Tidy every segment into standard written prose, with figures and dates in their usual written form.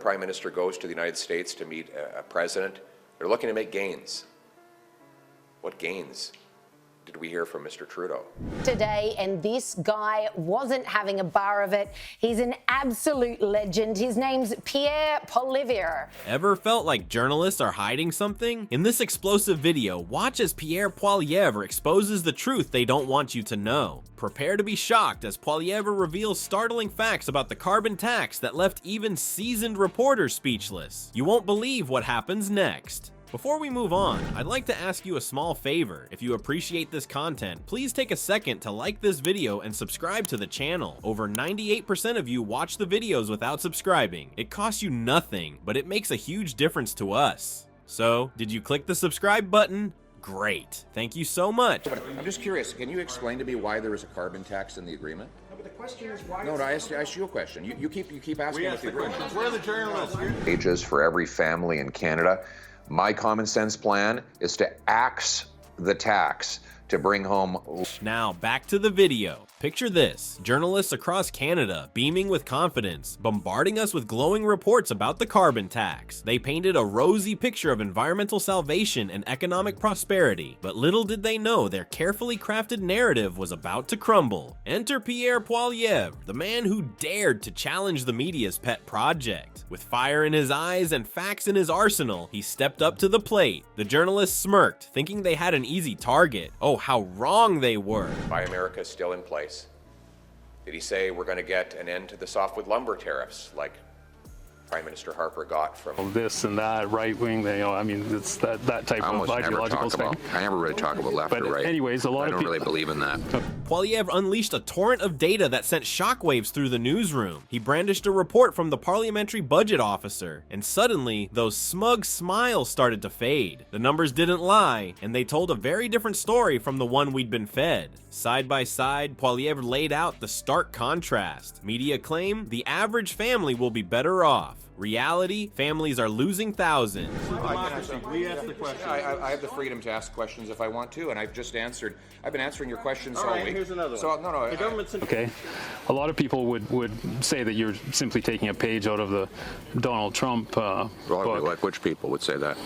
Prime Minister goes to the United States to meet a president, they're looking to make gains. What gains did we hear from Mr. Trudeau today? And this guy wasn't having a bar of it. He's an absolute legend. His name's Pierre Poilievre. Ever felt like journalists are hiding something? In this explosive video, watch as Pierre Poilievre exposes the truth they don't want you to know. Prepare to be shocked as Poilievre reveals startling facts about the carbon tax that left even seasoned reporters speechless. You won't believe what happens next. Before we move on, I'd like to ask you a small favor. If you appreciate this content, please take a second to like this video and subscribe to the channel. Over 98% of you watch the videos without subscribing. It costs you nothing, but it makes a huge difference to us. So, did you click the subscribe button? Great. Thank you so much. But I'm just curious, can you explain to me why there is a carbon tax in the agreement? No, but the question is why... No, I asked you a question. You keep asking what the agreement is. We're the journalists. Wages for every family in Canada. My common sense plan is to axe the tax to bring home... Now, back to the video. Picture this, journalists across Canada beaming with confidence, bombarding us with glowing reports about the carbon tax. They painted a rosy picture of environmental salvation and economic prosperity, but little did they know their carefully crafted narrative was about to crumble. Enter Pierre Poilievre, the man who dared to challenge the media's pet project. With fire in his eyes and facts in his arsenal, he stepped up to the plate. The journalists smirked, thinking they had an easy target. Oh, how wrong they were. Buy America is still in place. Did he say we're going to get an end to the softwood lumber tariffs like Prime Minister Harper got from... This and that, right wing, I mean, it's that type of ideological thing. I never really talk about left or right. Anyways, a lot of people... I don't really believe in that. Poilievre unleashed a torrent of data that sent shockwaves through the newsroom. He brandished a report from the parliamentary budget officer, and suddenly, those smug smiles started to fade. The numbers didn't lie, and they told a very different story from the one we'd been fed. Side by side, Poilievre laid out the stark contrast. Media claim the average family will be better off. Reality, families are losing thousands. We ask the question. I have the freedom to ask questions if I want to, and I've been answering your questions all week. Here's another one. So, no, the government's... Okay, a lot of people would say that you're simply taking a page out of the Donald Trump book. Like which people would say that?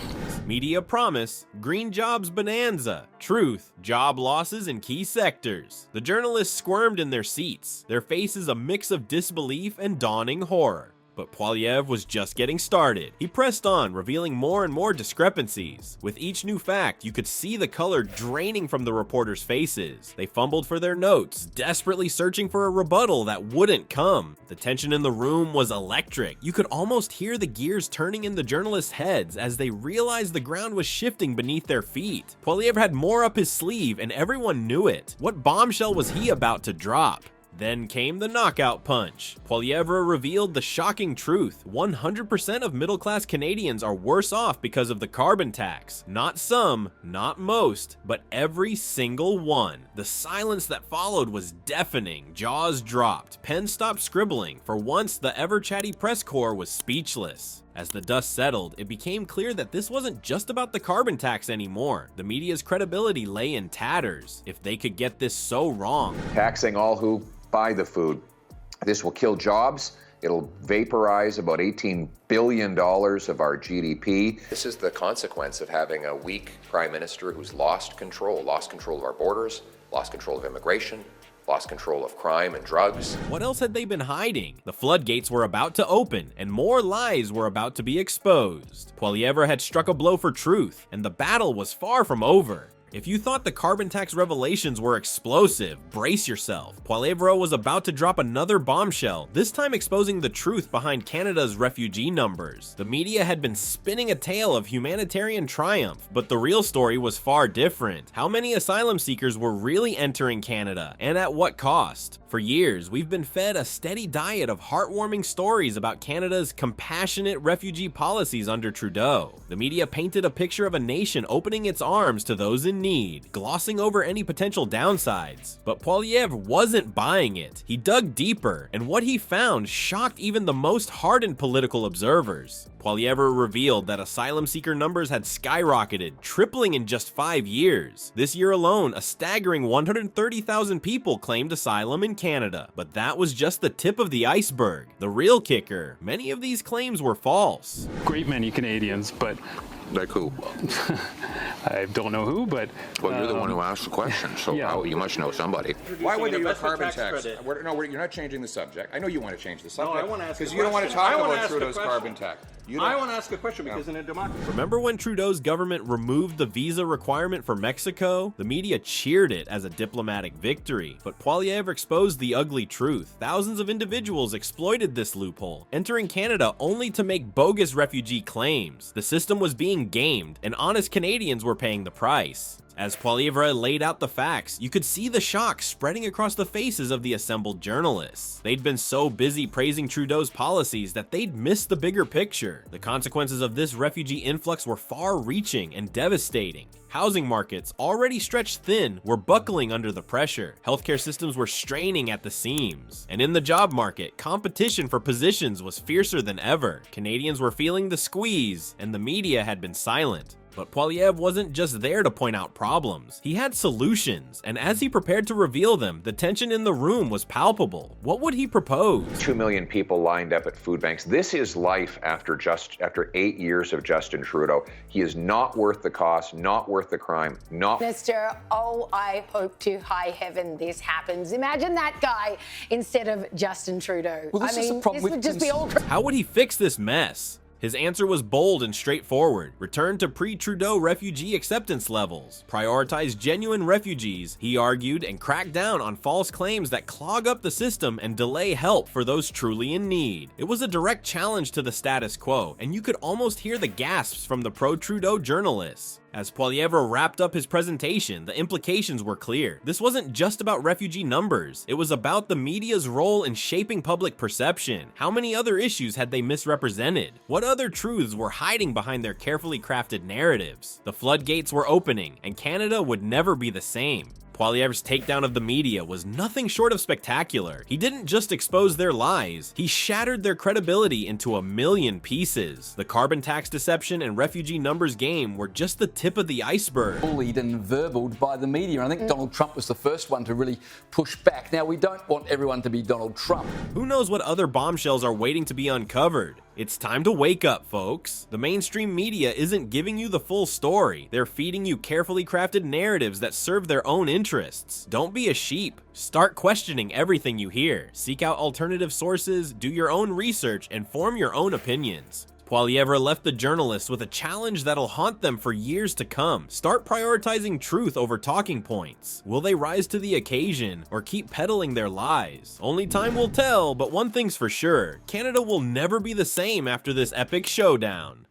Media promise, green jobs bonanza. Truth, job losses in key sectors. The journalists squirmed in their seats, their faces a mix of disbelief and dawning horror. But Poilievre was just getting started. He pressed on, revealing more and more discrepancies. With each new fact, you could see the color draining from the reporters' faces. They fumbled for their notes, desperately searching for a rebuttal that wouldn't come. The tension in the room was electric. You could almost hear the gears turning in the journalists' heads as they realized the ground was shifting beneath their feet. Poilievre had more up his sleeve, and everyone knew it. What bombshell was he about to drop? Then came the knockout punch. Poilievre revealed the shocking truth. 100% of middle-class Canadians are worse off because of the carbon tax. Not some, not most, but every single one. The silence that followed was deafening. Jaws dropped. Pens stopped scribbling. For once, the ever-chatty press corps was speechless. As the dust settled, it became clear that this wasn't just about the carbon tax anymore. The media's credibility lay in tatters. If they could get this so wrong. Taxing all who buy the food. This will kill jobs. It'll vaporize about $18 billion of our GDP. This is the consequence of having a weak prime minister who's lost control of our borders, lost control of immigration, lost control of crime and drugs. What else had they been hiding? The floodgates were about to open, and more lies were about to be exposed. Poilievre had struck a blow for truth, and the battle was far from over. If you thought the carbon tax revelations were explosive, brace yourself. Poilievre was about to drop another bombshell, this time exposing the truth behind Canada's refugee numbers. The media had been spinning a tale of humanitarian triumph, but the real story was far different. How many asylum seekers were really entering Canada, and at what cost? For years, we've been fed a steady diet of heartwarming stories about Canada's compassionate refugee policies under Trudeau. The media painted a picture of a nation opening its arms to those in in need, glossing over any potential downsides. But Poilievre wasn't buying it. He dug deeper, and what he found shocked even the most hardened political observers. Poilievre revealed that asylum seeker numbers had skyrocketed, tripling in just 5 years. This year alone, a staggering 130,000 people claimed asylum in Canada. But that was just the tip of the iceberg. The real kicker, many of these claims were false. Great many Canadians, but Like who? I don't know who, but Well, you're the one who asked the question, so Yeah. you must know somebody. Why would they do a investment carbon tax tax? credit. You're not changing the subject. I know you want to change the No, subject. I want to ask because a you don't want to question. talk I wanna about ask a Trudeau's question. carbon tax. You I don't. want to ask a question because in a democracy. Remember when Trudeau's government removed the visa requirement for Mexico? The media cheered it as a diplomatic victory, but Poilievre exposed the ugly truth. Thousands of individuals exploited this loophole, entering Canada only to make bogus refugee claims. The system was being gamed, and honest Canadians were paying the price. As Poilievre laid out the facts, you could see the shock spreading across the faces of the assembled journalists. They'd been so busy praising Trudeau's policies that they'd missed the bigger picture. The consequences of this refugee influx were far-reaching and devastating. Housing markets, already stretched thin, were buckling under the pressure. Healthcare systems were straining at the seams. And in the job market, competition for positions was fiercer than ever. Canadians were feeling the squeeze, and the media had been silent. But Poilievre wasn't just there to point out problems. He had solutions, and as he prepared to reveal them, the tension in the room was palpable. What would he propose? 2 million people lined up at food banks. This is life after 8 years of Justin Trudeau. He is not worth the cost, not worth the crime, not. Minister, oh, I hope to high heaven this happens. Imagine that guy instead of Justin Trudeau. Well, this I is the mean, problem this with would just be all. How would he fix this mess? His answer was bold and straightforward. Return to pre-Trudeau refugee acceptance levels. Prioritize genuine refugees, he argued, and crack down on false claims that clog up the system and delay help for those truly in need. It was a direct challenge to the status quo, and you could almost hear the gasps from the pro-Trudeau journalists. As Poilievre wrapped up his presentation, the implications were clear. This wasn't just about refugee numbers. It was about the media's role in shaping public perception. How many other issues had they misrepresented? What other truths were hiding behind their carefully crafted narratives? The floodgates were opening, and Canada would never be the same. Poilievre's takedown of the media was nothing short of spectacular. He didn't just expose their lies, he shattered their credibility into a million pieces. The carbon tax deception and refugee numbers game were just the tip of the iceberg. Bullied and verbaled by the media. And I think Donald Trump was the first one to really push back. Now, we don't want everyone to be Donald Trump. Who knows what other bombshells are waiting to be uncovered? It's time to wake up, folks. The mainstream media isn't giving you the full story. They're feeding you carefully crafted narratives that serve their own interests. Don't be a sheep. Start questioning everything you hear. Seek out alternative sources, do your own research, and form your own opinions. Poilievre left the journalists with a challenge that'll haunt them for years to come. Start prioritizing truth over talking points. Will they rise to the occasion or keep peddling their lies? Only time will tell, but one thing's for sure, Canada will never be the same after this epic showdown.